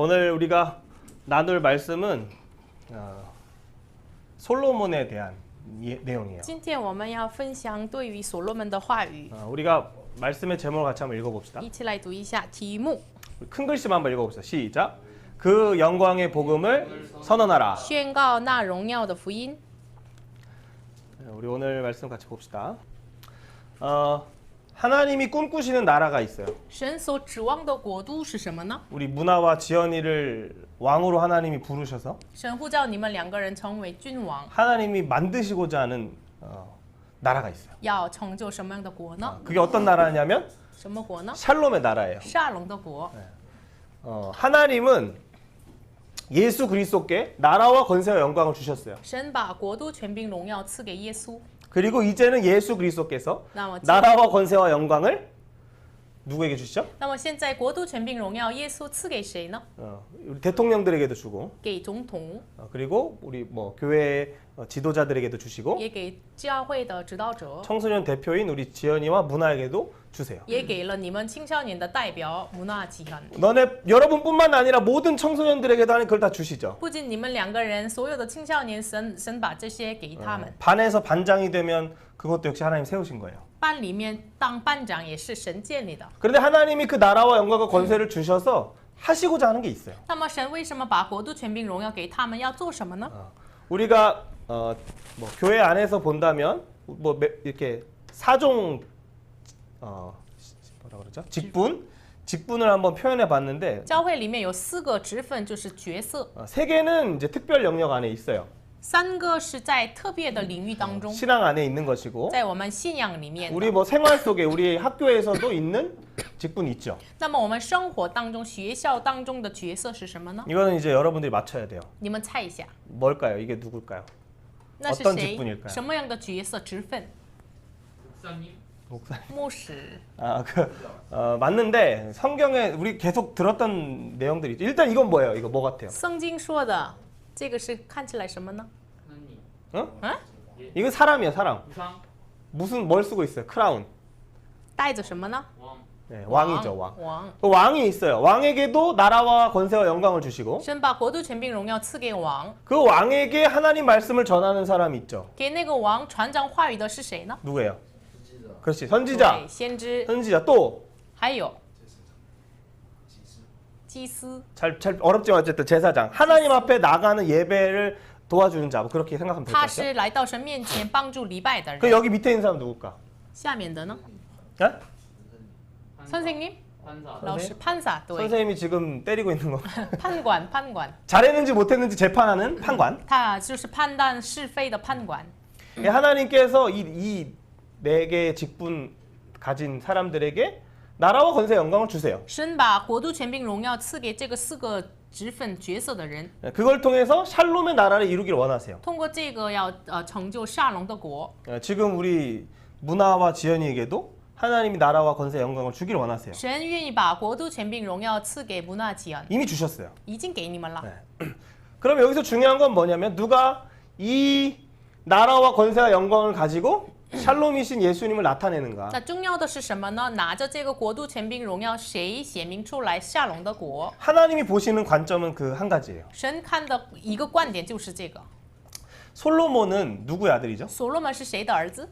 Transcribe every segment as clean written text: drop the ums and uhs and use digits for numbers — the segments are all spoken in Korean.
오늘 우리가 나눌 말씀은 솔로몬에 대한 내용이에요. 今天我们要分享对于所罗门的话语， 우리가 말씀의 제목을 같이 한번 읽어봅시다. 一起来读一下题目。 큰 글씨만 한번 읽어봅시다. 시작. 그 영광의 복음을 선언하라. 宣告那荣耀的福音。 우리 오늘 말씀 같이 봅시다. 하나님이 꿈꾸시는 나라가 있어요. 神所指望的国度是什么呢？ 우리 문화와 지연이를 왕으로 하나님이 부르셔서 神呼召你们两个人成为君王， 하나님이 만드시고자 하는 나라가 있어요. 要成就什么样的国呢？ 그게 어떤 나라냐면 什么国呢？ 샬롬의 나라예요. 沙龙的国。 하나님은 예수 그리스도께 나라와 권세와 영광을 주셨어요. 神把国度、权柄、荣耀赐给耶稣。 그리고 이제는 예수 그리스도께서 那么， 나라와 권세와 영광을 누구에게 주시죠? 那么现在国度、权柄、荣耀，耶稣赐给谁呢？ 우리 대통령들에게도 주고 给总统， 그리고 우리 뭐 교회 지도자들에게도 주시고 也给教会的指导者， 청소년 대표인 우리 지연이와 문화에게도 주세요. 也给了你们青少年的代表문화기관。 여러분뿐만 아니라 모든 청소년들에게도 하나님 그걸 다 주시죠. 不仅你们两个人，所有的青少年，神把这些给他们。 반에서 반장이 되면 그것도 역시 하나님 세우신 거예요. 班里面当班长也是神建立的。 그런데 하나님이 그 나라와 영광과 권세를 주셔서 하시고자 하는 게 있어요. 那么神为什么把国度、权柄、荣耀给他们？要做什么呢？ 우리가 뭐 교회 안에서 본다면 뭐 이렇게 사종 뭐라 그러죠? 직분을 한번 표현해 봤는데 教会里面有4个职分，就是角色， 세 개는 이제 특별 영역 안에 있어요. 3个是在特别的领域当中， 신앙 안에 있는 것이고 在我们信仰里面的。 우리 뭐 생활 속에 우리 학교에서도 있는 직분이 있죠. 那么我们生活当中、学校当中的角色是什么呢？ 이거는 이제 여러분들이 맞춰야 돼요. 你们猜一下， 뭘까요? 이게 누굴까요? 那是 어떤 谁 직분일까요 ？什么样的角色、职分？ 목사님. 牧师。 맞는데 성경에 우리 계속 들었던 내용들이 있죠. 일단 이건 뭐예요? 이거 뭐 같아요? 圣经说的这个是看起来什么呢？ 어? 嗯， 이거 사람이야, 사람. 우상, 무슨 뭘 쓰고 있어요? 크라운. 带着什么呢？ 왕, 네, 왕이죠, 왕. 王。 그 왕이 있어요. 왕에게도 나라와 권세와 영광을 주시고 神把国度、权柄、荣耀赐给王， 그 왕에게 하나님 말씀을 전하는 사람이 있죠. 给那个王传讲话语的是谁呢？ 누구예요? 그렇지, 선지자. 对，先知， 선지자 또 还有祭司。 잘 어렵지만 어쨌든 제사장. 하나님 앞에 나가는 예배를 도와주는 자. 뭐 그렇게 생각하면 될 것 他 같아요. 是来到神面前帮助礼拜的 그 人。 여기 밑에 있는 사람 누굴까? 下面的呢？ 네? 선생님, 판사, 老师，판사， 对， 선생님이 지금 때리고 있는 거. 判官，判官， 잘했는지 못했는지 재판하는 판관. 他就是判断是非的判官。 하나님께서 이 네 개의 직분 가진 사람들에게 나라와 권세 영광을 주세요. 神把国度、权柄、荣耀赐给这个4个职分角色的人， 그걸 통해서 샬롬의 나라를 이루기를 원하세요. 通过这个要成就沙龙的国。 지금 우리 문화와 지연이에게도 하나님이 나라와 권세 영광을 주기를 원하세요. 神愿意把国度、权柄、荣耀赐给문화기관， 이미 주셨어요. 已经给你们了。 그럼 여기서 중요한 건 뭐냐면 누가 이 나라와 권세와 영광을 가지고 샬롬이신 예수님을 나타내는가. 那重要的是什么呢？拿着这个国度、权柄、荣耀，谁显明出来沙龙的国？ 하나님이 보시는 관점은 그 한 가지예요. 神看的一个观点就是这个。 솔로몬은 누구의 아들이죠? 所罗门是谁的儿子？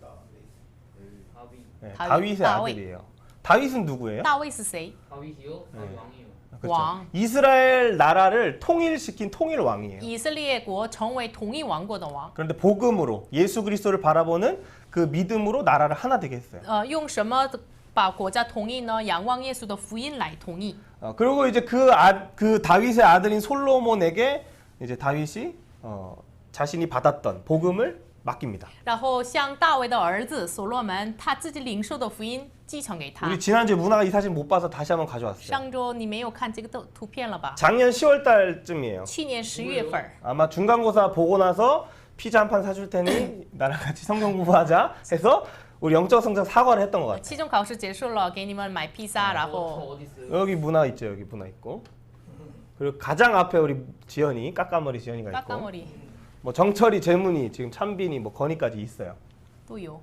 하위, 네, 다윗. 다윗의 아들이에요. 다윗은 누구예요? 大卫是谁？ 하위시요, 왕이요. 그렇죠. 왕. 이스라엘 나라를 통일시킨 통일 왕이에요. 以色列国成为统一王国的王。 그런데 복음으로 예수 그리스도를 바라보는 그 믿음으로 나라를 하나 되게 했어요. 用什么把国家统一呢？仰望耶稣的福音来统一。 그리고 이제 그 다윗의 아들인 솔로몬에게 이제 다윗이 자신이 받았던 복음을 맡깁니다. 然后向大卫的儿子所罗门，他自己领受的福音继承给他。 우리 지난주에 문화가 이 사진 못 봐서 다시 한번 가져왔어요. 上周你没有看这个图片了吧？ 작년 10월 달쯤이에요. 去年10月份， 아마 중간고사 보고 나서 피자 한 판 사줄 테니 나랑 같이 성경 공부하자 해서 우리 영적 성장 사과를 했던 것 같아요. 期中考试结束了，给你们买披萨，然 저 后 어디 있어요? 여기 문화 있죠. 여기 문화 있고. 그리고 가장 앞에 우리 지연이 까까머리 지연이가 있고. 까까머리 뭐 정철이 재문이 지금 찬빈이 뭐 건이까지 있어요. 都有。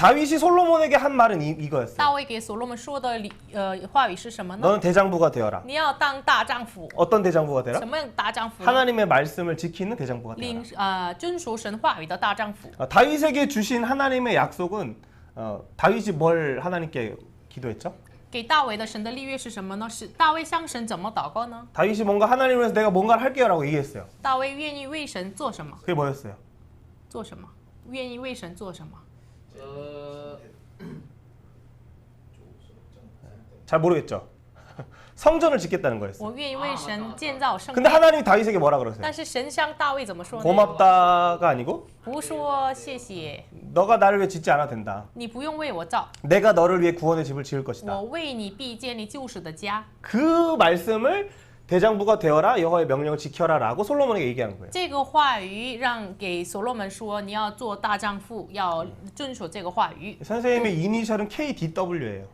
다윗이 솔로몬에게 한 말은 이거였어요. 大卫给所罗门说的话语是什么呢？ 너는 대장부가 되어라. 你要当大丈夫。 어떤 대장부가 되라? 什么样的大丈夫呢？ 하나님의 말씀을 지키는 대장부가 되어라. 遵守神话语的大丈夫。 다윗에게 주신 하나님의 약속은 다윗이 뭘 하나님께 기도했죠? 给大卫的神的立约是什么呢？是大卫向神怎么祷告呢？ 다윗이 뭔가 하나님을 위해서 내가 뭔가를 할게요라고 얘기했어요. 大卫愿意为神做什么？ 그게 뭐였어요? 做什么？愿意为神做什么？ 잘 모르겠죠. 성전을 짓겠다는 거였어요. 我愿意为神建造圣 근데 殿。 하나님이 다윗에게 뭐라 그러세요? 但是神向大卫怎么说呢？ 고맙다가 아니고 不说谢谢， 너가 나를 위해 짓지 않아도 된다. 你不用为我造， 내가 너를 위해 구원의 집을 지을 것이다. 我为你必建立救赎的家。 그 말씀을 대장부가 되어라 여호와의 명령을 지켜라라고 솔로몬에게 얘기하는 거예요. 这个话语让给所罗门说，你要做大丈夫，要遵守这个话语。 선생님의 이니셜은 KDW예요.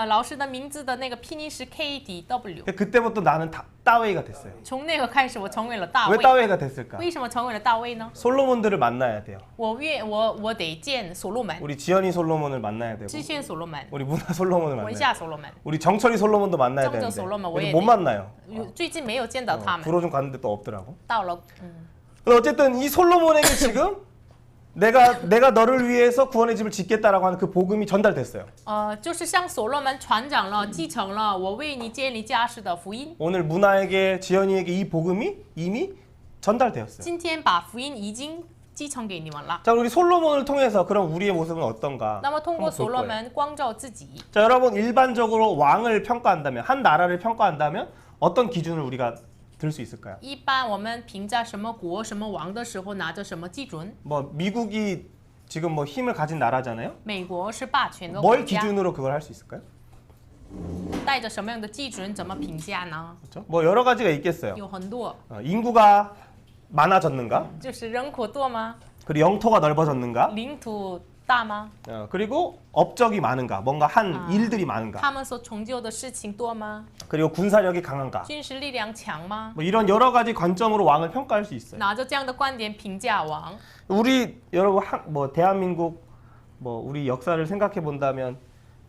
老师的名字的那个拼音是 KDW。 그때부터 나는 다웨이가 됐어요. 从那个开始，我成为了大 왜 卫。 다웨이가 됐을까? 为什么成为了大卫呢？ 솔로몬들을 만나야 돼요. 我得见所罗门， 우리 지연이 솔로몬을 만나야 되고 知县所罗门， 우리 문화 솔로몬을 文 만나야 夏 돼요. 所罗门。 우리 정철이 솔로몬도 만나야 정철 되는데 솔로몬 근데 왜 못 돼? 만나요. 最近没有见到他们， 불어 좀 갔는데 또 없더라고. 到了， 근데 어쨌든 이 솔로몬에게 지금 내가 너를 위해서 구원의 집을 짓겠다라고 하는 그 복음이 전달됐어요. 就是向所罗门传讲了，继承了我为你建立家室的福音。 오늘 문화에게 지연이에게 이 복음이 이미 전달되었어요. 今天把福音已经继承给你们了。 자, 우리 솔로몬을 통해서 그럼 우리의 모습은 어떤가? 那么通过 한번 볼 所罗 거예요. 门光照自己， 자, 여러분 일반적으로 왕을 평가한다면 한 나라를 평가한다면 어떤 기준을 우리가 들 수 있을까요? 一般我们评价什么国、什么王的时候，拿着什么基准？ 뭐 미국이 지금 뭐 힘을 가진 나라잖아요. 美国是霸权的 뭘 国家， 기준으로 그걸 할 수 있을까요? 带着什么样的基准，怎么评价呢？ 그렇죠? 뭐 여러 가지가 있겠어요. 有很多， 인구가 많아졌는가? 就是人口多吗？ 그리고 영토가 넓어졌는가? 领土大吗？ 그리고 업적이 많은가? 뭔가 한 아. 일들이 많은가? 他们所成就的事情多吗？ 그리고 군사력이 강한가? 军事力量强吗？ 뭐 이런 여러 가지 관점으로 왕을 평가할 수 있어요. 拿着这样的观点评价王， 우리 여러분 뭐 대한민국 뭐 우리 역사를 생각해 본다면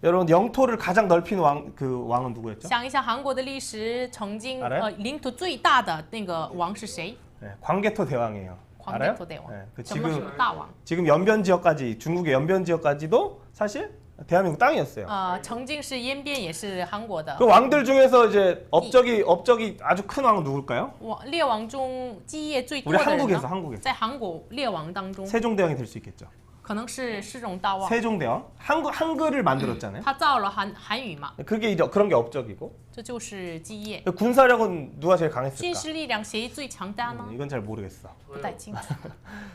여러분 영토를 가장 넓힌 그 왕은 누구였죠? 想一想韩国的历史，曾经 알아요 领土最大的那个王是谁？ 네, 광개토 대왕이에요. 알아요? 광개토 대왕. 네, 그 什么是 지금 大王？ 지금 연변 지역까지 중국의 연변 지역까지도 사실 대한민국 땅이었어요. 曾经是延边，也是韩国的 그 왕들 중에서 이제 업적이 아주 큰 왕은 누굴까요? 列王中基业最多 우리 的人 한국에서 呢？ 한국에서 在韩国列王当中， 세종대왕이 될 수 있겠죠. 可能是世宗大王， 세종대왕 한글을 만들었잖아요. 他造了韩语嘛， 그게 이제 그런 게 업적이고 这就是基业。 군사력은 누가 제일 军 강했을까? 事力量谁最强大呢？ 이건 잘 모르겠어. 不太清楚。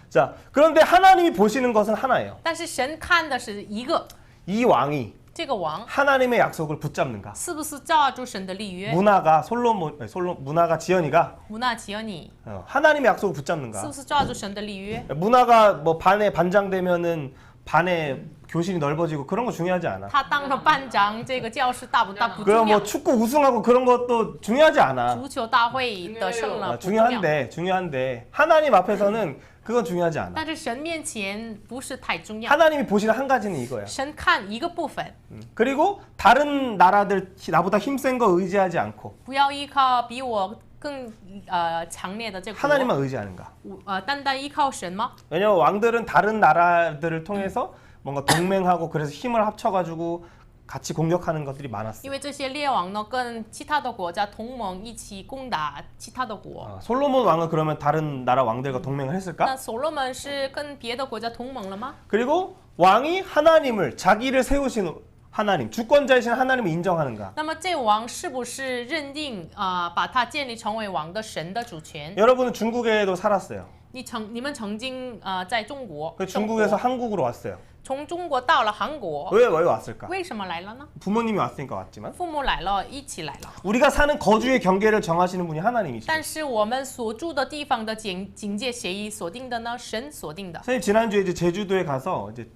자, 그런데 하나님이 보시는 것은 하나예요. 但是神看的是一个， 이 왕이 这个王 하나님의 약속을 붙잡는가? 是不是照住神的立约？ 문화가 문화가 지연이가 母纳吉尔尼 하나님의 약속을 是 붙잡는가? 不是照住神的立约？ 문화가 뭐 반에 반장되면은 반에 교실이 넓어지고 그런 거 중요하지 않아. 他当了班长，这个教室大不大不 그럼 重要 뭐 。 축구 우승하고 그런 것도 중요하지 않아. 足球大会得胜了不重要， 중요한데 하나님 앞에서는 그건 중요하지 않아. 但是神面前不是太重要。 하나님이 보시는 한 가지는 이거야. 神看一个部分， 그리고 다른 나라들 나보다 힘센 거 의지하지 않고 不要依靠比我更强烈的这个国 하나님만 의지하는가? 单单依靠神吗？ 왜냐면 왕들은 다른 나라들을 통해서 뭔가 동맹하고 그래서 힘을 합쳐가지고 같이 공격하는 것들이 많았어. 因为这些列王呢，跟其他的国家同盟一起攻打其他的国。 솔로몬 왕은 그러면 다른 나라 왕들과 동맹을 했을까? 那所罗门是跟别的国家同盟了吗？ 그리고 왕이 하나님을 자기를 세우신 하나님, 주권자이신 하나님을 인정하는가? 那么这王是不是认定把他建立成为王的神的主权？ 여러분은 중국에도 살았어요. 你们曾经在中国， 그 중국에서 生活 한국으로 왔어요. 从中国到了韩国， 왜 왔을까? 为什么来了呢？ 부모님이 왔으니까 왔지만 父母来了，一起来了。 우리가 사는 거주의 경계를 정하시는 분이 하나님이시죠. 但是我们所住的地方的警戒谁锁定的呢？神锁定的。 선생님 지난주에 이제 제주도에 가서 이제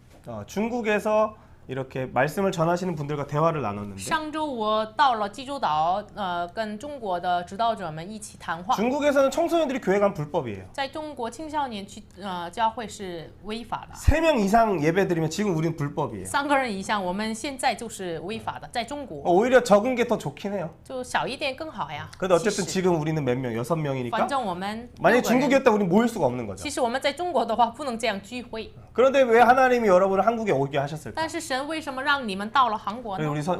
중국에서 이렇게 말씀을 전하시는 분들과 대화를 나눴는데 上周我到了济州岛，跟中国的指导者们一起谈话。 중국에서는 청소년들이 교회 가면 불법이에요. 在中国，青少年去教会是违法的， 3명 이상 예배 드리면 지금 우리는 불법이에요. 3个人以上，我们现在就是违法的。在中国， 오히려 적은 게 더 좋긴 해요. 就少一点更好呀。 근데 어쨌든 其实 지금 우리는 몇 명? 6명이니까 反正我们6 만약에 个人， 중국이었다면 우리 모일 수가 없는 거죠. 其实我们在中国的话不能这样聚会。 그런데 왜 하나님이 여러분을 한국에 오게 하셨을까? 但是神为什么让你们到了韩国 그리고 呢？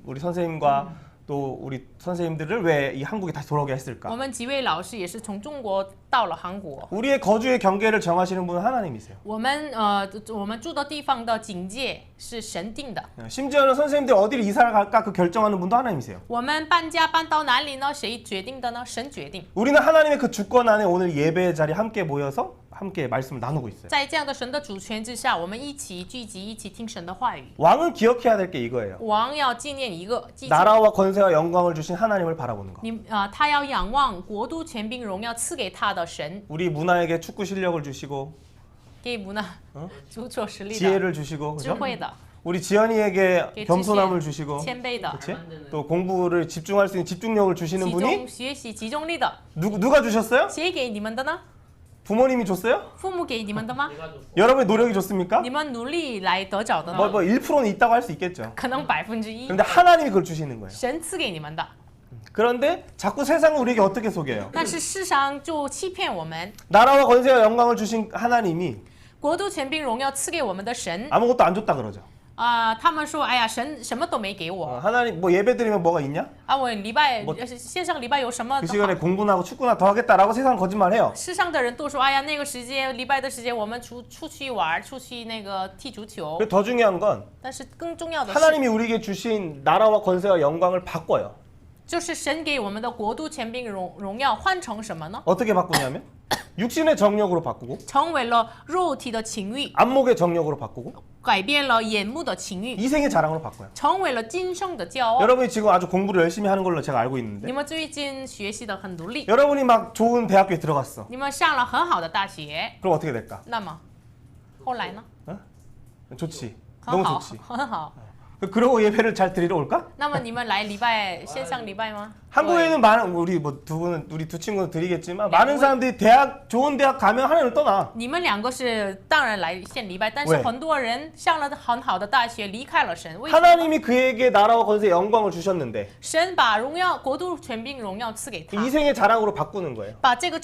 우리 선생님과 또 우리 선생님들을 왜 이 한국에 다시 돌아오게 我 했을까? 们几位老师也是从中国到了韩国。 우리의 거주의 경계를 정하시는 분은 하나님이세요. 我们住的地方的警戒是神定的。 심지어는 선생님들 어디를 이사를 갈까 그 결정하는 분도 하나님이세요. 我们搬家搬到哪里呢？谁决定的呢？神决定。 우리는 하나님의 그 주권 안에 오늘 예배 자리에 함께 모여서 함께 말씀을 나누고 있어요. 在这样的神的主权之下，我们一起聚集，一起听神的话语。 왕은 기억해야 될 게 이거예요. 王要纪念一个，记住 나라와 권세와 영광을 주신 하나님을 바라보는 거. 他要仰望国度权柄荣耀赐给他的神， 우리 문화에게 축구 실력을 주시고 给문화足球实力的、 지혜를 주시고 智 그죠? 慧的、 우리 지연이에게 게 겸손함을 주시고 谦卑的、 그치? 또 공부를 집중할 수 있는 집중력을 주시는 集 분이 中学习集中力的， 누가 주셨어요? 谁给你们的呢？ 부모님이 줬어요? 父母给你们的吗？ 내가 줬어. 여러분의 노력이 좋습니까? 你们努力来得着的呢？ 뭐 1%는 있다고 할 수 있겠죠. 可能1%， 근데 하나님이 그걸 주시는 거예요. 神赐给你们的。 그런데 자꾸 세상은 우리에게 어떻게 속여요? 但是世上就欺骗我们， 나라와 권세와 영광을 주신 하나님이 国度权柄荣耀赐给我们的神 아무것도 안 줬다 그러죠. 他们说，哎呀，神什么都没给我 하나님 뭐 예배 드리면 뭐가 있냐? 啊，我礼拜我线上礼拜有什么 그 的 시간에 好？ 공부나 하고 축구나 더 하겠다라고 세상은 거짓말해요. 世上的人都说，哎呀，那个时间礼拜的时间我们出去玩，出去那个踢足球。 그리고 더 중요한 건 但是更重要的是， 하나님이 우리에게 주신 나라와 권세와 영광을 바꿔요. 就是神给我们的国度权柄荣耀换成什么呢？ 어떻게 바꾸냐면 육신의 정력으로 바꾸고 成为了肉体的情欲， 안목의 정력으로 바꾸고 改变了眼目的情欲， 이생의 자랑으로 바꿔요. 成为了今生的骄傲。 여러분이 지금 아주 공부를 열심히 하는 걸로 제가 알고 你 있는데 们最近学习的很努力， 여러분이 막 좋은 대학교에 들어갔어. 你们上了很好的大学， 그럼 어떻게 될까? 那么后来呢？ 좋지. 很 너무 好， 좋지. 很好。 그러고 예배를 잘 드리러 올까? 那么你们来礼拜线上礼拜吗？ 한국에는 많은 우리 뭐 두 분은 우리 두 친구는 드리겠지만 많은 사람들이 대학 좋은 대학 가면 하나님을 떠나. 你们两个是当然来献礼拜，但是喂很多人上了很好的大学，离开了神。为什么？ 하나님이 그에게 나라와 권세 영광을 주셨는데 神把荣耀、国度、权柄、荣耀赐给他， 이생의 자랑으로 바꾸는 거예요. 把这个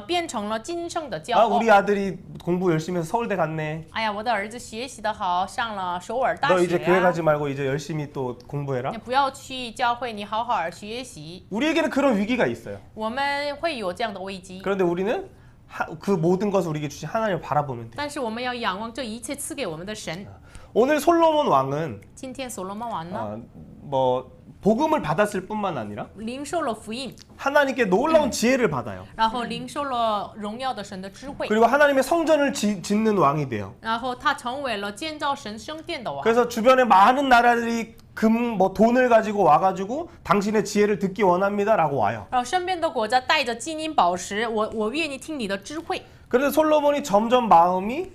变成了今生的骄 아 傲。 우리 아들이 공부 열심히 해서 서울대 갔네. 哎呀，我的儿子学习的好，上了首尔大 너 学 이제 교회 啊。 가지 말고 이제 열심히 또 공부해라. 你不要去教会，你好好学习。 우리에게는 그런 위기가 있어요. 我们会有这样的危机， 그런데 우리는 그 모든 것을 우리에게 주신 하나님을 바라보면 돼. 但是我们要仰望这一切赐给我们的神。 오늘 솔로몬 왕은 今天所罗门王呢， 뭐 복음을 받았을 뿐만 아니라 领受了福音， 하나님께 놀라운 지혜를 받아요. 然后领受了荣耀的神的智慧， 그리고 하나님의 성전을 짓는 왕이 돼요. 然后他成为了建造神圣殿的王。 그래서 주변에 많은 나라들이 뭐 돈을 가지고 와가지고 당신의 지혜를 듣기 원합니다라고 와요. 然后身边的国家带着金银宝石，我愿意听你的智慧。 그래서 솔로몬이 점점 마음이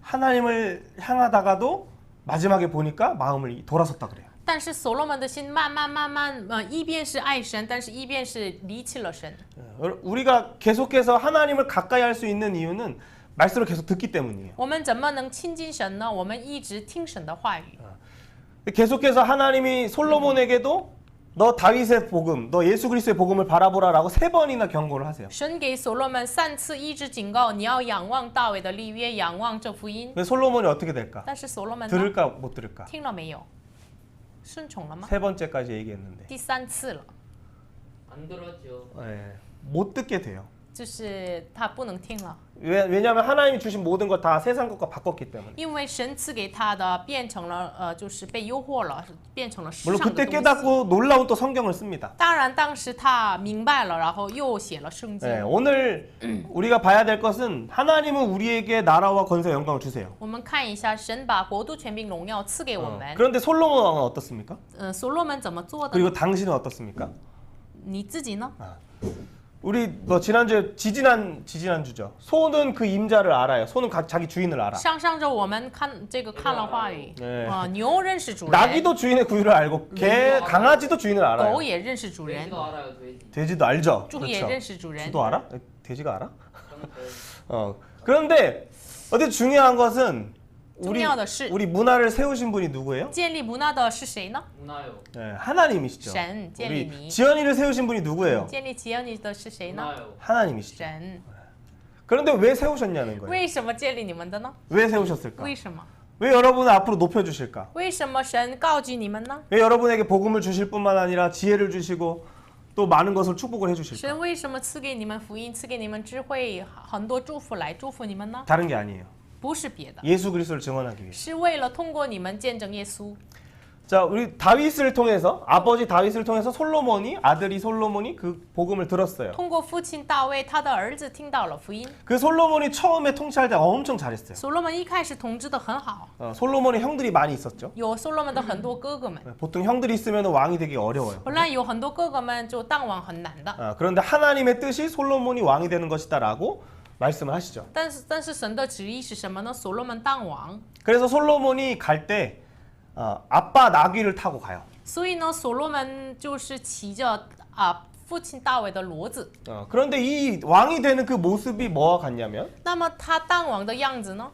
하나님을 향하다가도 마지막에 보니까 마음을 돌아섰다 그래요. 但是所罗门的心慢慢，一边是爱神，但是一边是离弃了神。 우리가 계속해서 하나님을 가까이 할 수 있는 이유는 말씀을 계속 듣기 때문이에요. 我们怎么能亲近神呢？我们一直听神的话语。 계속해서 하나님이 솔로몬에게도 너 다윗의 복음, 너 예수 그리스도의 복음을 바라보라라고 3번이나 경고를 하세요. 神给所罗门3次一直警告，你要仰望大卫的立约，仰望这福音。 근데 솔로몬이 어떻게 될까? 但是所罗门呢？ 들을까 못 들을까? 听了没有？顺从了吗？ 3번째까지 얘기했는데 第3次了， 안 들었죠. 네, 못 듣게 돼요. 就是他不能听了， 왜냐하면 하나님이 주신 모든 것 다 세상 것과 바꿨기 때문에. 因为神赐给他的变成了就是被诱惑了，变成了世 물론 上的 그때 东西。 깨닫고 놀라운 또 성경을 씁니다. 当然，当时他明白了，然后又写了圣经。 네, 오늘 우리가 봐야 될 것은 하나님은 우리에게 나라와 권세 영광을 주세요. 我们看一下，神把国度、权柄、荣耀赐给我们。 그런데 솔로몬 왕은 어떻습니까? 所罗门怎么做的呢？ 그리고 당신은 어떻습니까? 你自己呢？ 우리 뭐 지난주에 지지난주죠. 소는 그 임자를 알아요. 소는 자기 주인을 알아. 上周我们看了话语， 네. 牛认识主人， 나귀도 주인의 구유를 알고 강아지도 주인을 알아요. 狗也认识主人， 돼지도 알아요, 돼지. 돼지도 알죠. 猪也认识主人。 쥐도 알아? 돼지가 알아? 그럼 그런데 어디 중요한 것은 우리 重要的是 우리 문화를 세우신 분이 누구예요? 建立문화的是谁呢？ 문화요. 네, 하나님이시죠. 神建立 우리 你， 지연이를 세우신 분이 누구예요? 建立吉恩尼的是谁呢？ 문화요. 하나님이시죠. 神。 그런데 왜 세우셨냐는 거예요. 为什么建立你们的呢？ 왜 세우셨을까? 为什么？ 왜 여러분을 앞으로 높여주실까? 为什么神告举你们呢？ 왜 여러분에게 복음을 주실 뿐만 아니라 지혜를 주시고 또 많은 것을 축복을 해주실까? 神为什么赐给你们福音，赐给你们智慧，很多祝福来祝福你们呢？ 다른 게 아니에요. 不是别的， 예수 그리스도를 증언하기 위해. 是为了通过你们见证耶稣。 자, 우리 다윗을 통해서 아버지 다윗을 통해서 아들이 솔로몬이 그 복음을 들었어요. 通过父亲大卫，他的儿子听到了福音。 그 솔로몬이 처음에 통치할 때 엄청 잘했어요. 所罗门一开始统治的很好， 솔로몬의 형들이 많이 있었죠. 有所罗门的很多哥哥们。 보통 형들이 있으면 왕이 되기 어려워요. 本来有很多哥哥们就当王很难的， 그런데 하나님의 뜻이 솔로몬이 왕이 되는 것이다라고 말씀을 하시죠. 但是神的旨意是什么呢？所罗门当王， 그래서 솔로몬이 갈 때 아빠 나귀를 타고 가요. 所以呢，所罗门就是骑着父亲大卫的骡子。 그런데 이 왕이 되는 그 모습이 뭐와 같냐면 那么他当王的样子呢？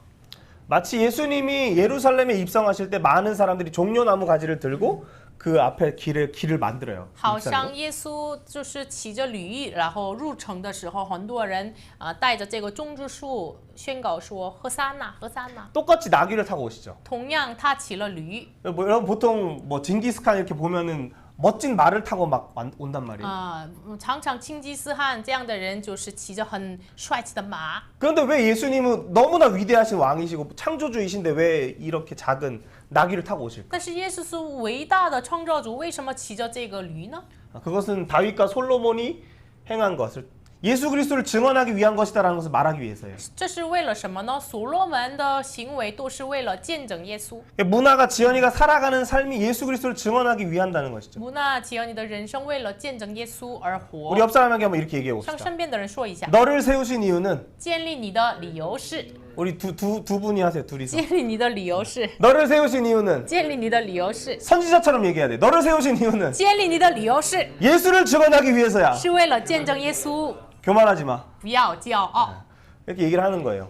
마치 예수님이 예루살렘에 입성하실 때 많은 사람들이 종려나무 가지를 들고 그 앞에 길을 만들어요. 好 입성으로. 像耶稣就是骑着驴，然后入城的时候，很多人带着这个棕榈树宣告说：“何撒那，何撒那。 똑같이 나귀를 타고 오시죠. ”同样，他骑了驴。 여러분 보통 뭐 징기스칸 이렇게 보면은 멋진 말을 타고 막 온단 말이에요. 常常成吉思汗这样的人就是骑着很帅气的马。 그런데 왜 예수님은 너무나 위대하신 왕이시고 창조주이신데 왜 이렇게 작은 나귀를 타고 오실까? 但是耶稣是伟大的创造主，为什么骑着这个驴呢？ 그것은 다윗과 솔로몬이 행한 것을 예수 그리스도를 증언하기 위한 것이다라는 것을 말하기 위해서예요. 这是为了什么呢？所罗门的行为都是为了见证耶稣。 문화가 지연이가 살아가는 삶이 예수 그리스도를 증언하기 위한다는 것이죠. 穆纳吉尔，你的人生为了见证耶稣而活 우리 。 옆 사람에게 한번 이렇게 얘기해 向 봅시다. 身边的人说一下， 너를 세우신 이유는 建立你的理由是， 우리 두 분이 하세요. 둘이서. 建立你的理由是， 너를 세우신 이유는 建立你的理由是， 선지자처럼 얘기해야 돼. 너를 세우신 이유는 建立你的理由是， 예수를 증언하기 위해서야. 是为了见证耶稣。 교만하지 마. 不要骄傲。 이렇게 얘기를 하는 거예요.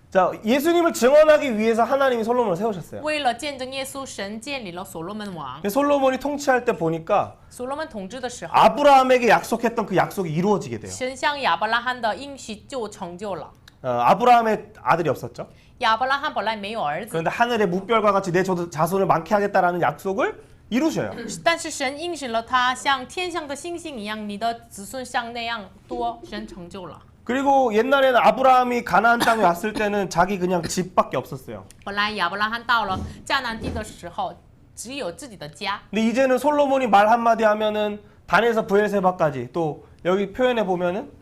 자, 예수님을 증언하기 위해서 하나님이 솔로몬을 세우셨어요. 为了见证耶稣，神建立了所罗门王。 솔로몬이 통치할 때 보니까 所罗门统治的时候， 아브라함에게 약속했던 그 약속이 이루어지게 돼요. 神向亚伯拉罕的应许就成就了。 아브라함의 아들이 없었죠. 亚伯拉罕本来没有儿子， 그런데 하늘의 뭇별과 같이 내 자손을 많게 하겠다라는 약속을 이루셔요. 但是神应许了他，像天上的星星一样，你的子孙像那样多，神成就了。 그리고 옛날에는 아브라함이 가나안 땅에 왔을 때는 자기 그냥 집밖에 없었어요. 本来亚伯拉罕到了迦南地的时候，只有自己的家。 근데 이제는 솔로몬이 말 한마디 하면은 단에서 부엘세바까지 또 여기 표현해 보면은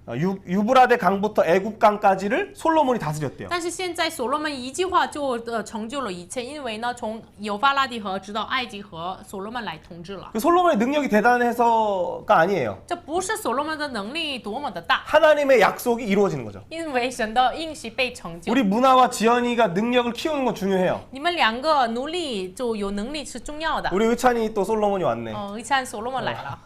유브라데 강부터 애굽 강까지를 솔로몬이 다스렸대요. 但是现在所罗门一句话就成就了一切，因为呢，从幼发拉底河直到埃及河，所罗门来统治了。 그 솔로몬의 능력이 대단해서가 아니에요. 这不是所罗门的能力多么的大， 하나님의 약속이 이루어지는 거죠. 因为神的应许被成就。 우리 문화와 지연이가 능력을 키우는 건 중요해요. 你们两个努力就有能力是重要的。 우리 의찬이 또 솔로몬이 왔네. 一看所罗门来了，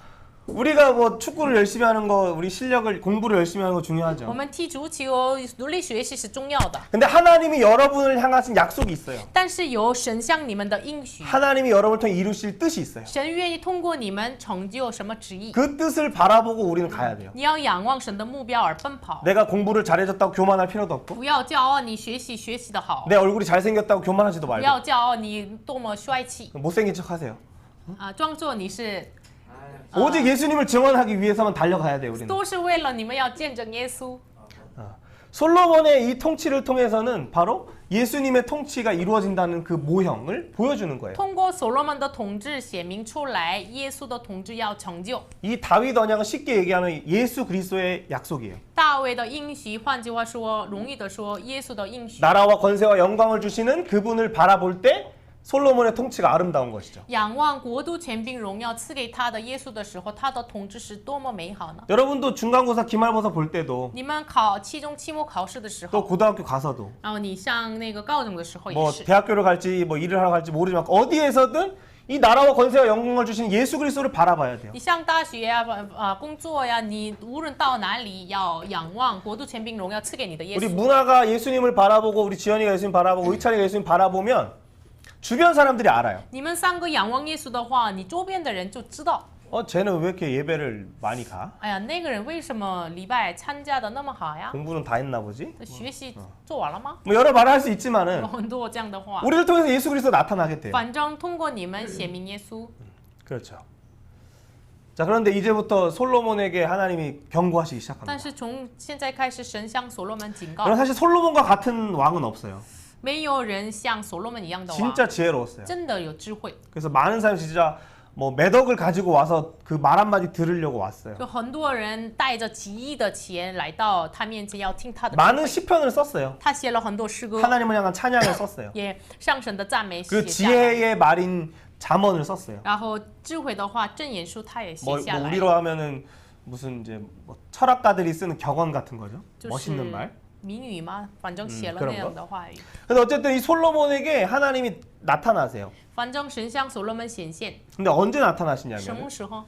우리가 뭐 축구를 열심히 하는 거, 우리 실력을 공부를 열심히 하는 거 我 중요하죠. 们踢足球努力学习是重要的， 근데 하나님이 여러분을 향하신 약속이 있어요. 但是有神向你们的应许， 하나님이 여러분을 통해 이루실 뜻이 있어요. 神愿意通过你们成就什么旨意。 그 뜻을 바라보고 우리는 가야 돼요. 你要仰望神的目标而奔跑， 내가 공부를 잘해줬다고 교만할 필요도 없고 不要骄傲你学习的好， 내 얼굴이 잘생겼다고 교만하지도 不 말고 要骄傲你多么帅气 못생긴 척 하세요. 装作你是 오직 예수님을 증언하기 위해서만 달려가야 돼요. 우리는. 都是为了你们要见证耶稣。 솔로몬의 이 통치를 통해서는 바로 예수님의 통치가 이루어진다는 그 모형을 보여주는 거예요. 通过所罗门的统治显明出来，耶稣的统治要成就。 이 다윗 언약은 쉽게 얘기하면 예수 그리스도의 약속이에요. 大卫的应许，换句话说，容易的说，耶稣的应许， 나라와 권세와 영광을 주시는 그분을 바라볼 때 솔로몬의 통치가 아름다운 것이죠. 仰望国度权柄荣耀赐给他的耶稣的时候，他的统治是多么美好呢？ 여러분도 중간고사, 기말고사 볼 때도 你们考期中、期末考试的时 또 候， 고등학교 가서도 然后你上那个高中的时候也 뭐 是， 대학교를 갈지 뭐 일을 하러 갈지 모르지만 어디에서든 이 나라와 권세와 영광을 주신 예수 그리스도를 바라봐야 돼요. 你上大学呀、工作呀，你无论到哪里，要仰望国度权柄荣耀赐给你的耶 우리 稣。 문화가 예수님을 바라보고 우리 지연이가 예수님 바라보고 의찬이가 예수님 바라보면 주변 사람들이 알아요. 你们三个仰望耶稣的话，你周边的人就知道， 쟤는 왜 이렇게 예배를 많이 가? 哎呀，那个人为什么礼拜参加的那么好呀？ 공부는 다 했나 보지? 学习做完了吗？ 뭐 여러 말을 할 수 有 있지만은 很多这样的话。 우리를 통해서 예수 그리스도 나타나게 돼요. 反正通过你们显明耶稣。 그렇죠. 자, 그런데 이제부터 솔로몬에게 하나님이 경고하시기 但 시작합니다. 是从现在开始，神向所罗门警告 그럼 ， 사실 솔로몬과 같은 왕은 없어요. 没有人像所罗门一样的王， 진짜 지혜로웠어요. 真的有智慧。 그래서 많은 사람이 진짜 뭐 매덕을 가지고 와서 그 말 한마디 들으려고 왔어요. 就很多人带着几亿的钱来到他面前，要听他的智 많은 慧。 시편을 썼어요. 他写了很多诗歌， 하나님을 향한 찬양을 썼어요. 也上神的赞美 그 写下来。 지혜의 말인 잠언을 썼어요. 然后智慧的话，箴言书他也 뭐 写下来。 우리로 하면은 무슨 이제 뭐 철학가들이 쓰는 격언 같은 거죠. 就 멋있는 是 말. 谜语嘛，反正写了 그런 那 거 样的话语。 근데 어쨌든 이 솔로몬에게 하나님이 나타나세요. 反正神向所罗门显现， 근데 언제 什 나타나시냐면 么时候？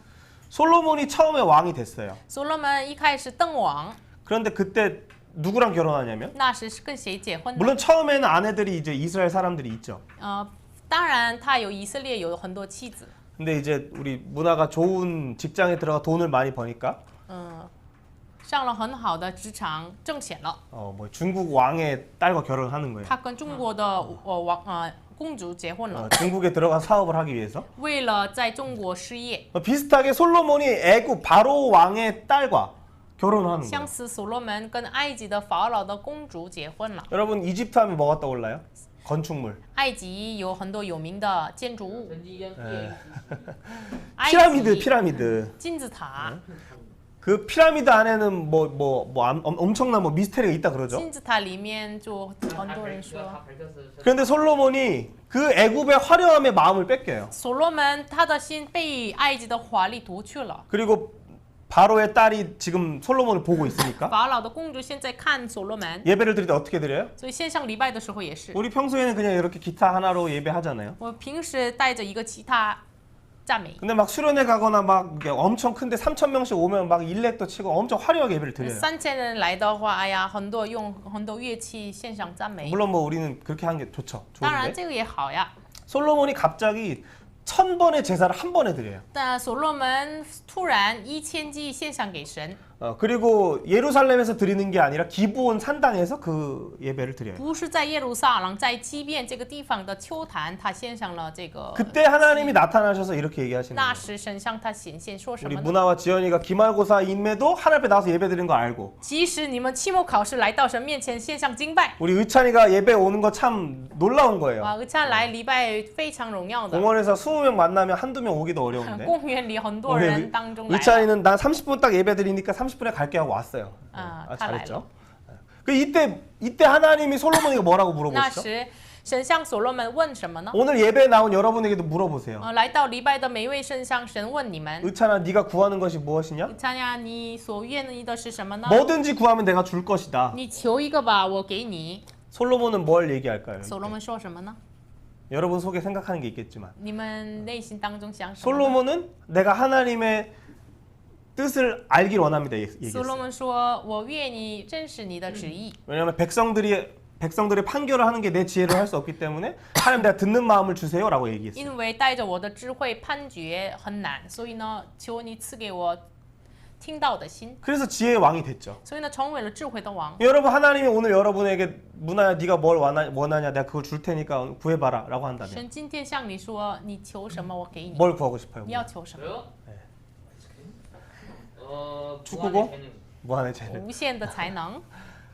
솔로몬이 처음에 왕이 됐어요. 所罗门一开始登王， 그런데 그때 누구랑 결혼하냐면 那时是跟谁结婚呢？ 물론 처음에는 아내들이 이제 이스라엘 사람들이 있죠. 当然他有以色列有很多妻子， 근데 이제 우리 문화가 좋은 직장에 들어가 돈을 많이 버니까 上了很好的职场挣钱了， 뭐 중국 왕의 딸과 결혼하는 거예요. 他跟中国的公主结婚了， 중국에 들어가 사업을 하기 위해서 为了在中国失业。 비슷하게 솔로몬이 애굽 바로 왕의 딸과 결혼하는 거예요. 相似，所罗门跟埃及的法老的公主结婚了。 여러분 이집트 하면 뭐가 떠올라요? 건축물. 埃及有很多有名的建筑物， 전지 연기에 埃 피라미드, 及 피라미드. 金字塔， 그 피라미드 안에는 엄청난 뭐 미스테리가 있다 그러죠. 金字塔里面就很多人说， 다 밝혔어요. 그런데 솔로몬이 그 애굽의 화려함에 마음을 뺏겨요. 所罗门他的心被埃及的华丽夺去了。 그리고 바로의 딸이 지금 솔로몬을 보고 있으니까 法老的公主现在看所罗门， 예배를 드릴 때 어떻게 드려요? 所以线上礼拜的时候也是， 우리 평소에는 그냥 이렇게 기타 하나로 예배하잖아요. 我平时带着一个吉他赞美。 근데 막 수련회 가거나 막 이게 엄청 큰데 3,000명씩 오면 막 일렉도 치고 엄청 화려하게 예배를 드려요. 3000人来的话，哎呀，很多用很多乐器献上赞美。 물론 뭐 우리는 그렇게 하는 게 좋죠. 当然 좋은데 这个也好呀， 솔로몬이 갑자기 1000번의 제사를 한 번에 드려요. 但所罗门突然1000祭献上给神， 그리고 예루살렘에서 드리는 게 아니라 기브온 산당에서 그 예배를 드려요. 不是在耶路撒冷，在基遍这个地方的丘坛，他献上了这个。 그때 하나님이 나타나셔서 이렇게 얘기하시는 那 거예요. 时神向他显现，说什 우리 么呢？ 문화와 지연이가 기말고사임에도 하나님 앞에 나와서 예배 드리는 거 알고 即使你们期末考试来到神面前献上敬拜， 우리 의찬이가 예배 오는 거 참 놀라운 거예요. 哇，这来礼拜非常荣耀的。 공원에서 20명 만나면 한두 명 오기도 어려운데 公园里很多 우리 人当中来了， 의찬이는 난 30분 딱 예배 드리니까 30분에 갈게 하고 왔어요. 아, 다 잘했죠. 그 이때 하나님이 솔로몬이가 뭐라고 那 물어보시죠? 时神向所罗门问什么呢？ 오늘 예배에 나온 여러분에게도 물어보세요. 来到礼拜的每一位圣上，神问你们： 의찬아 네가 구하는 것이 무엇이냐? 参加你所愿意的是什么呢？ 뭐든지 구하면 내가 줄 것이다. 你求一个吧，我给你。 솔로몬은 뭘 얘기할까요? 所罗门说什么呢？ 여러분 속에 생각하는 게 있겠지만 你们内心当中想什么呢？ 솔로몬은 내가 하나님의 뜻을 알길 원합니다. 所罗 얘기했어요. 门说：“我愿意认识你的旨意， 왜냐하면 백성들의 판결을 하는 게 내 지혜로 할 수 없기 때문에 하나님 내가 듣는 마음을 주세요라고 얘기했어요. 因为带着我的智慧判决很难，所以呢，求你赐给我听到的心。 그래서 지혜의 왕이 됐죠. 所以呢，成为了智慧的王。 여러분 하나님이 오늘 여러분에게 문화야 네가 뭘 원하냐 내가 그걸 줄 테니까 구해봐라라고 한다면 神今天向你说，你求什么，我给你。 뭘 구하고 싶어요? 你要求什么？ 저요? 축구고? 무한의 재능. 무한의 재능. 无限的才能。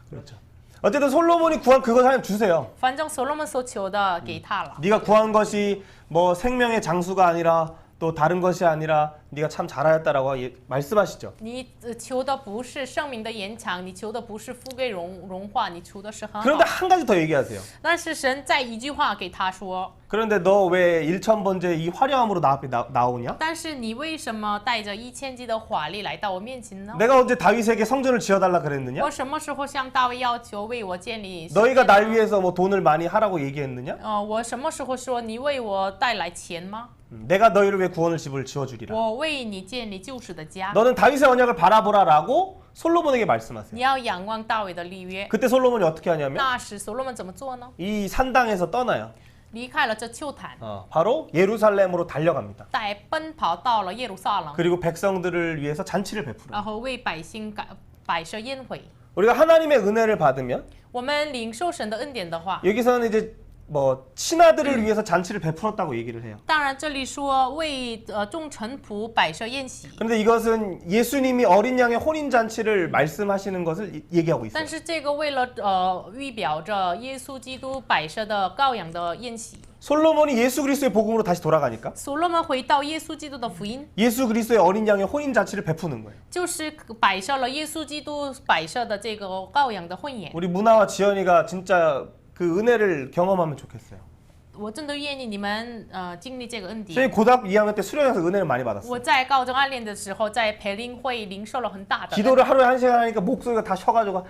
그렇죠. 어쨌든 솔로몬이 구한 그거 하나님 주세요. 反正所罗门所求的给他了。 네가 구한 것이 뭐 생명의 장수가 아니라 또 다른 것이 아니라 네가 참 잘하였다라고 말씀하시죠. 你求的不是圣名的延长，你求的不是富贵荣华，你求的是很好。 그런데 한 가지 더 얘기하세요. 但是神在一句话给他说， 그런데 너 왜 1,000번째 이 화려함으로 나 앞에 나오냐? 但是你为什么带着1000基的华丽来到我面前呢？ 내가 언제 다윗에게 성전을 지어달라 그랬느냐? 我什么时候向大卫要求为我建立圣 너희가 殿 날 呢？ 위해서 뭐 돈을 많이 하라고 얘기했느냐? 我什么时候说你为我带来钱吗？ 내가 너희를 위해 구원을 집을 지어주리라. 我为你建立救赎的家。 너는 다윗의 언약을 바라보라라고 솔로몬에게 你 말씀하세요. 要仰望大卫的立约。 그때 솔로몬이 어떻게 하냐면 那时所罗门怎么做呢？ 이 산당에서 떠나요. 离开了这丘坛， 바로 예루살렘으로 달려갑니다. 带奔跑到了耶路撒冷， 그리고 백성들을 위해서 잔치를 베풀어요. 然后为百姓摆设宴会。 우리가 하나님의 은혜를 받으면 我们领受神的恩典的话， 여기서는 이제 뭐 친아들을 위해서 잔치를 베풀었다고 얘기를 해요. 当然这里说为众臣仆摆设宴席， 그런데 이것은 예수님이 어린 양의 혼인 잔치를 말씀하시는 것을 얘기하고 있어요. 但是这个为了预表着耶稣基督摆设的羔羊的宴席。 솔로몬이 예수 그리스도의 복음으로 다시 돌아가니까 所罗门回到耶稣基督的福音， 예수 그리스도의 어린 양의 혼인 잔치를 베푸는 거예요. 就是摆设了耶稣基督摆设的这个羔羊的婚宴。 우리 문화와 지연이가 진짜 그 은혜를 경험하면 좋겠어요. 我真的愿意你们经历这个恩典。 저희 고등학교 2학년 때 수련회에서 은혜를 많이 받았어요. 我在高中暗恋的时候，在培灵会领受了很大的恩， 기도를 하루에 1시간 하니까 목소리가 다 쉬어가지고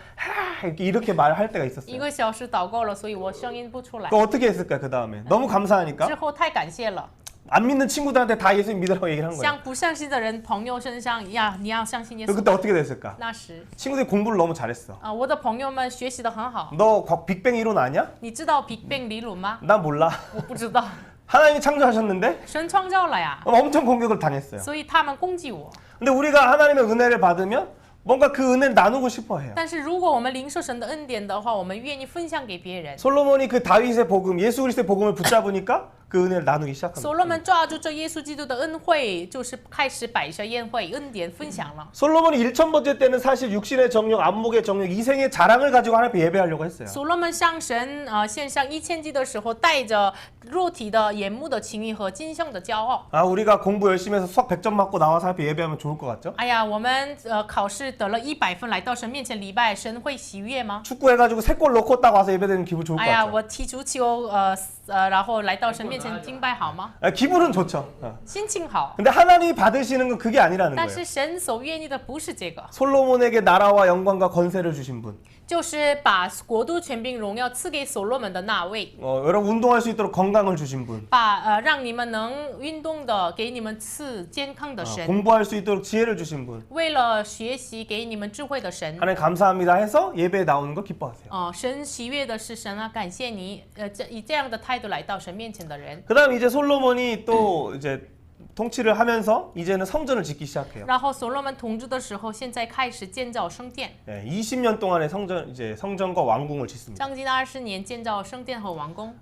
이렇게 말할 때가 一 있었어요. 个小时祷告了，所以我声音不出来。 그 어떻게 했을까요? 그 다음에 너무 之 감사하니까 后太感谢了， 안 믿는 친구들한테 다 예수님 믿으라고 얘기를 한 거예요. 向不相信的人朋友身上呀，你要相信耶 그 稣。 그때 어떻게 됐을까? 那时 친구들이 공부를 너무 잘했어. 我的朋友们学习的很好。 너 빅뱅 이론 아냐? 你知道 Big Bang 理论吗？ 난 몰라. 我不知道， 하나님이 창조하셨는데 神创造了呀， 엄청 공격을 당했어요. 所以他们攻击我。 근데 우리가 하나님의 은혜를 받으면 뭔가 그 은혜를 나누고 싶어 해요. 但是如果我们领受神的恩典的话，我们愿意分享给别人。 솔로몬이 그 다윗의 복음, 예수 그리스도의 복음을 붙잡으니까 그 은혜를 나누기 所 시작합니다. 罗门抓住这耶稣基督的恩惠，就是开始摆设宴会，恩典分享了。 솔로몬이 1,000번째 때는 사실 육신의 정욕, 안목의 정욕, 이생의 자랑을 가지고 하나님 앞에 예배하려고 했어요. 所罗门向神献上1000祭的时候，带着肉体的眼目的情欲和今生的骄傲。 아, 우리가 공부 열심히 해서 수학 100점 맞고 나와서 하나님 앞에 예배하면 좋을 것 같죠? 哎呀，我们考试得了100分，来到神面前礼拜，神会喜悦吗？ 축구 해가지고 3골 넣고 딱 와서 예배드리면 기분 좋을 것 哎呀， 같죠? 我踢足球，然后来到神面前敬拜好吗？ 아, 기분은 좋죠. 心情好。 근데 하나님이 받으시는 건 그게 아니라는 但 거예요. 是神所愿意的不是这个， 솔로몬에게 나라와 영광과 권세를 주신 분. 就是把国度、权柄、荣耀赐给所罗门的那位， 여러분 운동할 수 있도록 건강을 주신 분. 把让你们能运动的，给你们赐健康的神， 공부할 수 있도록 지혜를 주신 분. 为了学习给你们智慧的神。 하나님 감사합니다 해서 예배에 나오는 걸 기뻐하세요. 神喜悦的是神啊，感谢你，以这样的态度来到神面前的人。 그다음 이제 솔로몬이 또 이제 통치를 하면서 이제는 성전을 짓기 시작해요. 然后所罗门统治的时候，现在开始建造圣殿， 20년 동안의 성전과 왕궁을 짓습니다. 将近20年建造圣殿和王宫。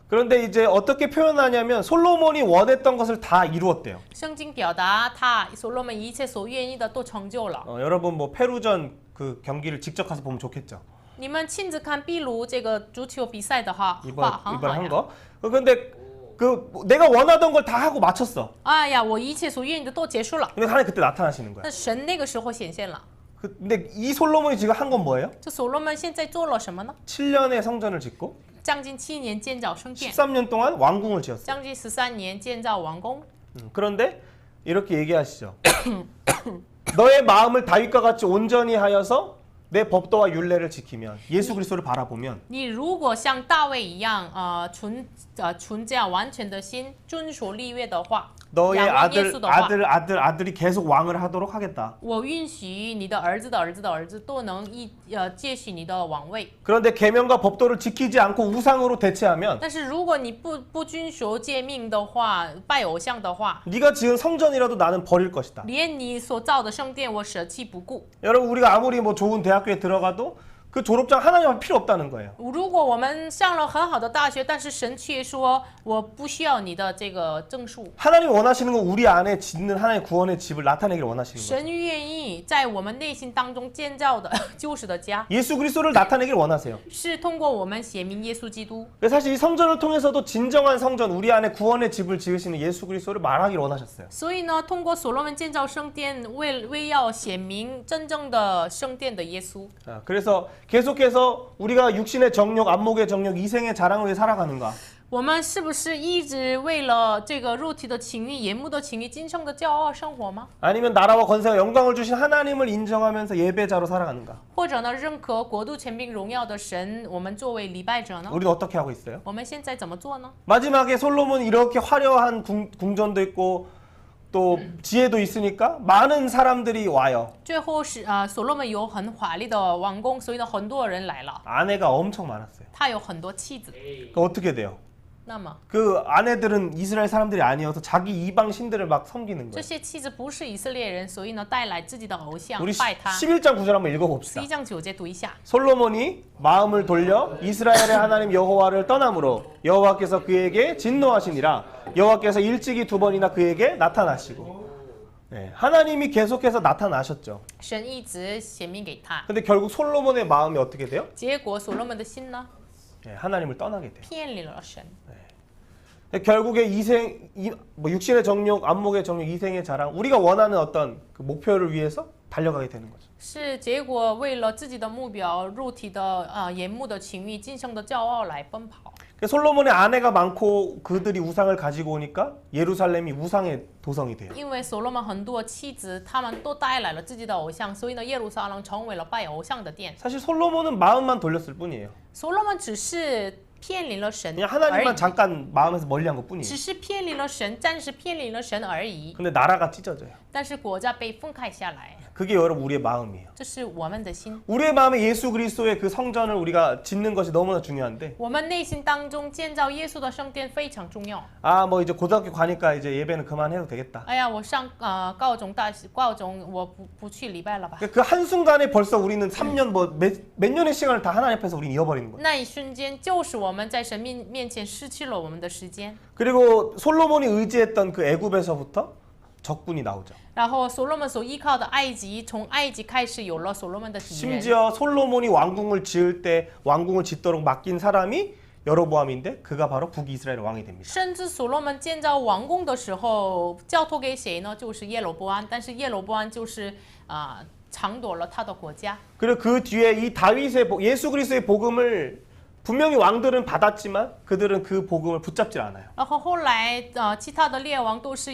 그런데 이제 어떻게 표현하냐면 솔로몬이 원했던 것을 다 이루었대요. 圣经表达所罗门一切所愿意的都成就了。 여러분 뭐 페루전 그 경기를 직접 가서 보면 좋겠죠. 你们亲自看秘鲁这个足球比赛的话， 이번 很 이번 好 한 呀。 거. 근데 그 내가 원하던 걸 다 하고 마쳤어. 哎呀，我一切所愿意的都结束了。 근데 하나님 그때 나타나시는 거야. 那神那个时候显现了。 근데 이 솔로몬이 지금 한 건 뭐예요? 这所罗门现在做了什么呢？ 7년의 성전을 짓고 将近7年建造圣殿， 13년 동안 왕궁을 지었어요. 将近13年建造王宫。 그런데 이렇게 얘기하시죠. 너의 마음을 다윗과 같이 온전히 하여서 내 법도와 율례를 지키면 예수 그리스도를 바라보면 你如果像大卫一样，纯这样完全的心遵守律约的话， 너의 仰望耶稣的话， 아들이 계속 왕을 하도록 하겠다. 我允许你的儿子的儿子的儿子都能接续你的王位。 그런데 계명과 법도를 지키지 않고 우상으로 대체하면 但是如果你不遵守诫命的话，拜偶像的话， 네가 지은 성전이라도 나는 버릴 것이다. 连你所造的圣殿我舍弃不顾。 여러분 우리가 아무리 뭐 좋은 대학교에 들어가도 그 졸업장 하나님 필요 없다는 거예요. 如果我们上了很好的大学，但是神却说我不需要你的这个证书， 하나님이 원하시는 건 우리 안에 짓는 하나님의 구원의 집을 나타내기를 원하시는 거예요. 神愿意在我们内心当中建造的救赎的家， 예수 그리스도를 나타내기를 원하세요. 是通过我们显明耶稣基督。 사실 이 성전을 통해서도 진정한 성전, 우리 안에 구원의 집을 지으시는 예수 그리스도를 말하기를 원하셨어요. 所以呢，通过所罗门建造圣殿，为要显明真正的圣殿的耶稣。 그래서 계속해서 우리가 육신의 정욕, 안목의 정욕, 이생의 자랑을 위해 살아가는가? 我们是不是一直为了这个肉体的情欲、眼目的情欲、今生的骄傲生活吗？ 아니면 나라와 권세와 영광을 주신 하나님을 인정하면서 예배자로 살아가는가? 或者呢，认可国度权柄荣耀的神，我们作为礼拜者呢？ 우리는 어떻게 하고 있어요? 我们现在怎么做呢？ 마지막에 솔로몬 이렇게 화려한 궁전도 있고 또 지혜도 있으니까 많은 사람들이 와요. 最后是所罗门有很华丽的王宫，所以呢，很多人来了。 아내가 엄청 많았어요. 他有很多妻子， 그러니까 어떻게 돼요? 那么 그 아내들은 이스라엘 사람들이 아니어서 자기 이방 신들을 막 섬기는 这 거예요. 些妻子不是以色列人，所以呢，带来自己的偶像 우리 拜他。 11장 9절 한번 읽어봅시다. 11章9节读一下。 솔로몬이 마음을 돌려 이스라엘의 하나님 여호와를 떠남으로 여호와께서 그에게 진노하시니라. 여호와께서 일찍이 2번이나 그에게 나타나시고. 네, 하나님이 계속해서 나타나셨죠. 神一直显明给他， 근데 결국 솔로몬의 마음이 어떻게 돼요? 结果所罗门的心呢， 네, 하나님을 떠나게 돼요. 偏离了神。 결국에 육신의 정욕, 안목의 정욕, 이생의 자랑, 우리가 원하는 어떤 그 목표를 위해서 달려가게 되는 거죠. 是结果为了自己的目标、肉体的眼目的情欲、今生的骄傲来奔跑。 솔로몬의 아내가 많고 그들이 우상을 가지고 오니까 예루살렘이 우상의 도성이 돼요. 因为所罗门很多妻子，他们都带来了自己的偶像，所以呢，耶路撒冷成为了拜偶像的殿。 사실 솔로몬은 마음만 돌렸을 뿐이에요. 所罗门只是偏离了神 그냥 而 하나님만 已， 잠깐 마음에서 멀리한 것뿐이에요. 只是偏离了神，暂时偏离了神而已。 근데 나라가 찢어져요. 但是国家被分开下来， 그게 여러분 우리의 마음이에요. 这是我们的心。 우리의 마음에 예수 그리스도의 그 성전을 우리가 짓는 것이 너무나 중요한데 我们内心当中建造耶稣的圣殿非常重要。 아 뭐 이제 고등학교 가니까 이제 예배는 그만해도 되겠다. 哎呀，我上高中、高中我不去礼拜了吧？ 그 한순간에 벌써 우리는 3년 뭐 몇 년의 시간을 다 하나님 앞에서 우리는 잃어버리는 거예요. 那一瞬间，就是我们在神面前失去了我们的时间。 그리고 솔로몬이 의지했던 그 애굽에서부터 적군이 나오죠. 然后所罗门所依靠的埃及，从埃及开始有了所罗门的敌人。 심지어 솔로몬이 왕궁을 지을 때 왕궁을 짓도록 맡긴 사람이 여로보암인데 그가 바로 북이스라엘의 왕이 됩니다. 甚至所罗门建造王宫的时候，交托给谁呢？就是耶罗波安。但是耶罗波安就是抢夺了他的国家。 그리고 그 뒤에 이 다윗의 예수 그리스도의 복음을 분명히 왕들은 받았지만 그들은 그 복음을 붙잡질 않아요. 然后后来其他的列王都是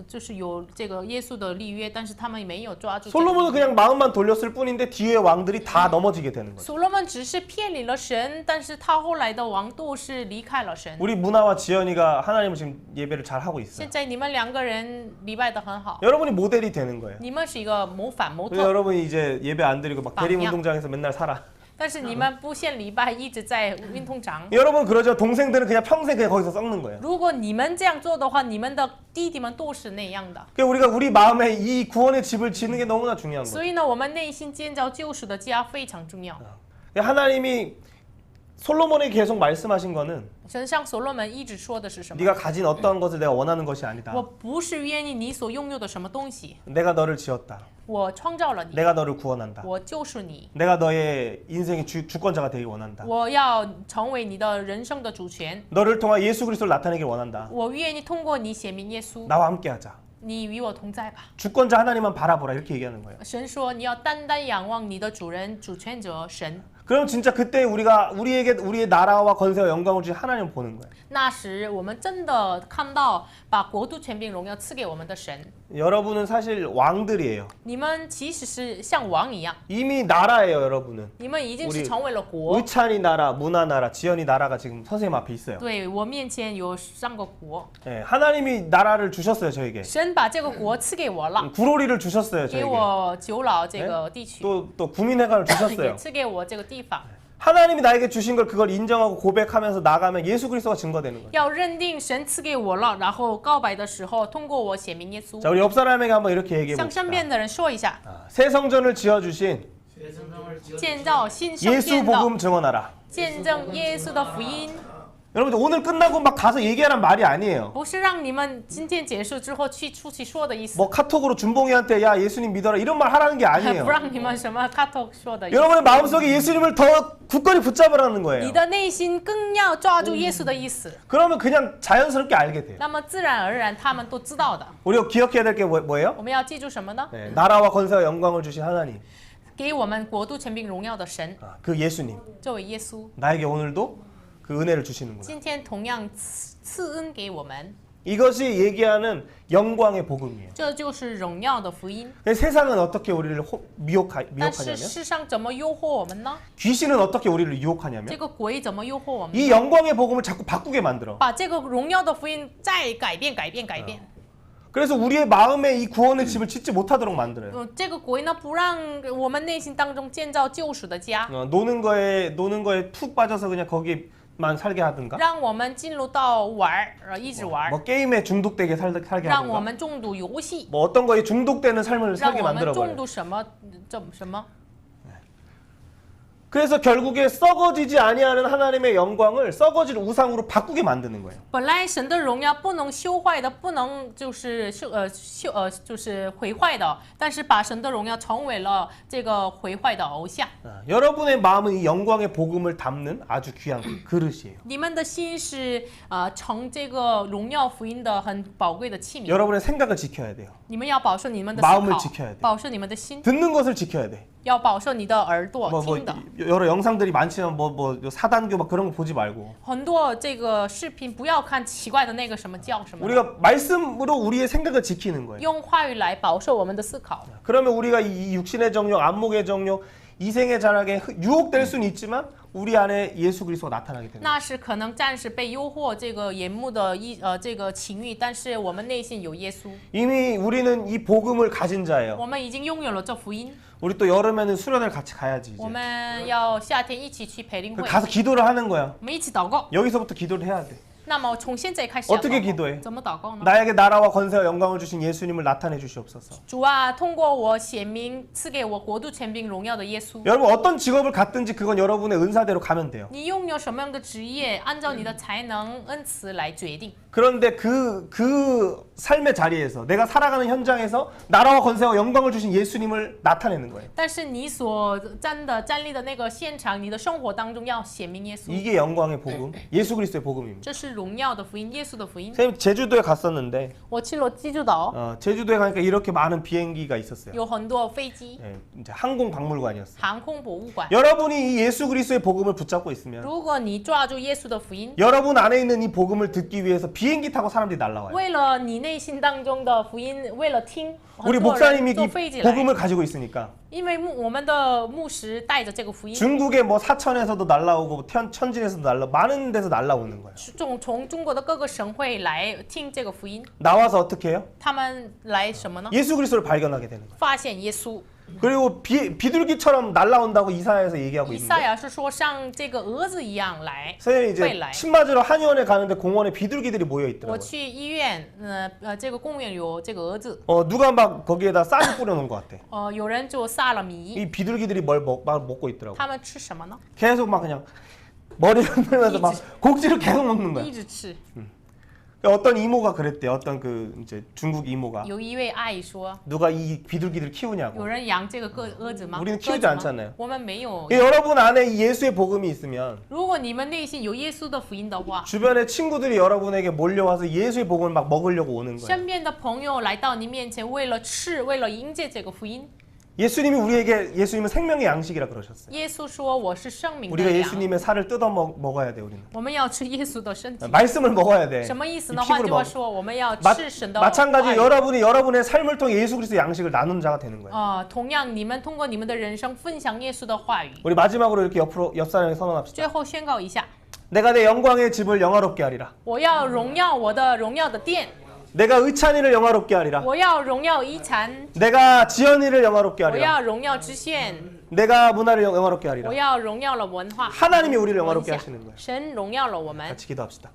就是有这个耶稣的立约，但是他们没有抓住这个。 솔로몬은 그냥 마음만 돌렸을 뿐인데 뒤에 왕들이 다 넘어지게 되는 거죠. 所罗门只是偏离了神，但是他后来的王都是离开了神。 우리 문화와 지연이가 하나님을 지금 예배를 잘 하고 있어요. 现在你们两个人礼拜的很好， 여러분이 모델이 되는 거예요. 你们是一个模范模 그래서 特， 여러분이 이제 예배 안 드리고 막 대리운동장에서 맨날 살아. 但是你们不献礼拜，一直在运动场。 여러분 그러죠. 동생들은 그냥 평생 그냥 거기서 썩는 거예요. 如果你们这样做的话，你们的弟弟们都是那样的。 그러니까 우리가 우리 마음에 이 구원의 집을 짓는 게 너무나 중요한 거예요. 所以呢，我们内心建造救赎的家非常重要。 하나님이 솔로몬에게 계속 말씀하신 거는 神向所罗门一直说的是什么？ 네가 가진 어떠한 것을 내가 원하는 것이 아니다. 我不是愿意你所拥有的什么东西， 내가 너를 지었다. 我创造了你， 내가 너를 구원한다. 我救赎你， 내가 너의 인생의 주권자가 되길 원한다. 我要成为你的人生的主权， 너를 통해 예수 그리스도를 나타내길 원한다. 我愿意通过你显明耶稣， 나와 함께하자. 你与我同在吧。 주권자 하나님만 바라보라 이렇게 얘기하는 거예요. 神说你要单单仰望你的主人、主权者神。 그럼 진짜 그때 우리에게 우리의 나라와 권세와 영광을 주신 하나님을 보는 거예요. 那时我们真的看到把国度、权柄、荣耀赐给我们的神。 여러분은 사실 왕들이에요. 你们其实是像王一样， 이미 나라예요, 여러분은. 你们已经是 우리 成为了国。 의찬이 나라, 문화 나라, 지연이 나라가 지금 선생님 앞에 있어요. 对我面前有3个国， 예, 하나님이 나라를 주셨어요, 저에게. 神把这个国赐给我了， 구로리를 주셨어요, 给 저에게. 我九老这个地区， 또 국민회관을 也 주셨어요. 赐给我这个地方。 하나님이 나에게 주신 걸 그걸 인정하고 고백하면서 나가면 예수 그리스도가 증거되는 거예요. 要认定神赐给我了，然后告白的时候，通过我显明耶稣。 자, 우리 옆 사람에게 한번 이렇게 얘기해 向身 봅시다. 边的人说一下， 새 성전을 지어 주신 学生中建造新圣 예수 殿的， 복음 증언하라. 见证耶稣的福音， 여러분들 오늘 끝나고 막 가서 얘기하란 말이 아니에요. 不是让你们今天结束之后出去说的意思， 뭐 카톡으로 준봉이한테 야 예수님 믿어라 이런 말 하라는 게 不 아니에요. 让你们什么 카톡 说的意思。 여러분의 마음속에 예수님을 더 굳건히 붙잡으라는 你 거예요. 的内心更要抓住耶稣的意思， 그러면 그냥 자연스럽게 알게 돼요. 那么自然而然他们都知道的。 우리가 기억해야 될 게 뭐예요? 我们要记住什么呢？ 네, 나라와 권세와 영광을 주신 하나님, 给我们国度权柄荣耀的神， 그 예수님, 这位耶稣， 나에게 오늘도 그 은혜를 주시는구나. 今天同样赐恩给我们， 이것이 얘기하는 영광의 복음이에요. 这就是荣耀的福音。 세상은 어떻게 우리를 但是 미혹하냐면 世上怎么诱惑我们呢？ 귀신은 어떻게 우리를 这 유혹하냐면 个鬼怎么诱惑我们 이 呢？ 영광의 복음을 자꾸 바꾸게 만들어. 把这个荣耀的福音再改变。 그래서 우리의 마음에 이 구원의 집을 짓지 못하도록 만들어요. 这个鬼呢，不让我们内心当中建造救赎的家， 노는 거에 푹 빠져서 그냥 거기만 살게 하든가, 让我们进入到玩儿，一直玩儿， 뭐 게임에 중독되게 살게 让我 하든가, 们中毒游戏， 뭐 어떤 거에 중독되는 삶을 让 살게 我们 만들어 中 버려요. 毒什么什么。 그래서 결국에 썩어지지 아니하는 하나님의 영광을 썩어질 우상으로 바꾸게 만드는 거예요. 本来神的荣耀不能修坏的，不能就是就是毁坏的，但是把神的荣耀成为了这个毁坏的偶像。 여러분의 마음은 이 영광의 복음을 담는 아주 귀한 그릇이에요. 你们的心是盛这个荣耀福音的很宝贵的器皿。 여러분의 생각을 지켜야 돼요. 你们要保守你们的 마음을 思 지켜야 考 돼 ，保守你们的心， 듣는 것을 지켜야 돼. 要保守你的耳朵 뭐 听的。 여러 영상들이 많지만 뭐 사단교 막 그런 거 보지 말고 很多这个视频不要看奇怪的那个什么教什么的， 우리가 말씀으로 우리의 생각을 지키는 거예요. 用话语来保守我们的思考。 그러면 우리가 이 육신의 정욕, 안목의 정욕, 이생의 자락에 유혹될 수는 있지만 우리 안에 예수 그리스도가 나타나게 됩니다. 那是可能暂时被诱惑这个眼目的这个情欲，但是我们内心有耶稣， 이미 우리는 이 복음을 가진 자예요. 我们已经拥有了这福音。 우리 또 여름에는 수련을 같이 가야지 我 이제. 们要夏天一起去培灵会， 가서 기도를 하는 거야. 我们一起祷告。 여기서부터 기도를 해야 돼. 那么从现在开始要 어떻게 祷 기도해 告，怎么祷告呢？ 나에게 나라와 권세와 영광을 주신 예수님을 나타내 주시옵소서. 主啊，通过我显明赐给我国度权柄荣耀的耶稣。 여러분 어떤 직업을 갖든지 그건 여러분의 은사대로 가면 돼요. 你拥有什么样的职业，按照你的才能、恩赐来决定。 그런데 그 삶의 자리에서 내가 살아가는 현장에서 나라와 권세와 영광을 주신 예수님을 나타내는 거예요. 但是你所站立的那个现场，你的生活当中要显明耶稣， 이게 영광의 복음, 예수 그리스도의 복음입니다. 这是荣耀的福音，耶稣的福音。 선생님 제주도에 갔었는데 我去了济州岛， 제주도에 가니까 이렇게 많은 비행기가 있었어요. 有很多飞机， 예, 이제 항공박물관이었어요. 航空博物馆。 여러분이 이 예수 그리스도의 복음을 붙잡고 있으면 如果你抓住耶稣的福音， 여러분 안에 있는 이 복음을 듣기 위해서 비행기 타고 사람들이 날라와요. 为了你内心当中的福音，为了听， 우리 很多人 목사님이 坐 이 飞机来， 복음을 가지고 있으니까 因为我们的牧师带着这个福音， 중국의 뭐 사천에서도 날라오고 천진에서도 많은 데서 날라오는 거예요. 从中国的各个省会来听这个福音， 나와서 어떻게 해요? 他们来什么呢？ 예수 그리스도를 발견하게 되는 거예요. 发现耶稣。 그리고 비둘기처럼 날라온다고 이사야에서 얘기하고 以赛 있는데 亚是说像这个蛾子一样来。 선생님이 이제 未来。 침 맞으러 한의원에 가는데 공원에 비둘기들이 모여 我 있더라고요. 去医院，这个公园有这个蛾子， 누가 막 거기에다 쌀을 뿌려놓은 것 같아. 有人就撒了米， 이 비둘기들이 막 먹고 있더라고. 他们吃什么呢？ 계속 막 그냥 머리를 흔들면서 막 곡지를 계속 먹는 거야. 一直吃。 어떤 이모가 그랬대. 어떤 그 이제 중국 이모가 有一位阿姨说， 누가 이 비둘기들 有 키우냐고. 人养这个蛾子吗？ 우리는 鸽 키우지 子吗 않잖아요. 我们没有。 여러분 안에 이 예수의 복음이 있으면 如果你们内心有耶稣的福音的话， 주변의 친구들이 여러분에게 몰려와서 예수의 복음을 막 먹으려고 오는 거예요. 身边的朋友来到你面前，为了吃，为了迎接这个福音。 예수님이 우리에게 예수님은 생명의 양식이라 그러셨어요. 耶稣说：“我是生命的 우리가 粮。 예수님의 살을 뜯어 먹어야 돼 우리는. 我们要吃耶稣的身体。 말씀을 먹어야 돼. 什么意思 이 呢？换 피부를 句话 먹. 说，我们要 마, 吃神的话 마찬가지 语。 여러분이 여러분의 삶을 통해 예수 그리스도 양식을 나눈 자가 되는 거예요. 同样，你们通过你们的人生分享耶稣的话语。 우리 마지막으로 이렇게 옆 사람에게 선언합시다. 最后宣告一下， 내가 내 영광의 집을 영화롭게 하리라. 我要荣耀我的荣耀的殿， 내가 의찬이를 영화롭게 하리라. 我要荣耀遗产， 내가 지연이를 영화롭게 我 하리라. 要荣耀支线， 내가 문화를 영화롭게 我 하리라. 要荣耀了文化。 하나님이 우리를 文 영화롭게 化 하시는 거예요. 神荣耀了我们。 같이 기도합시다.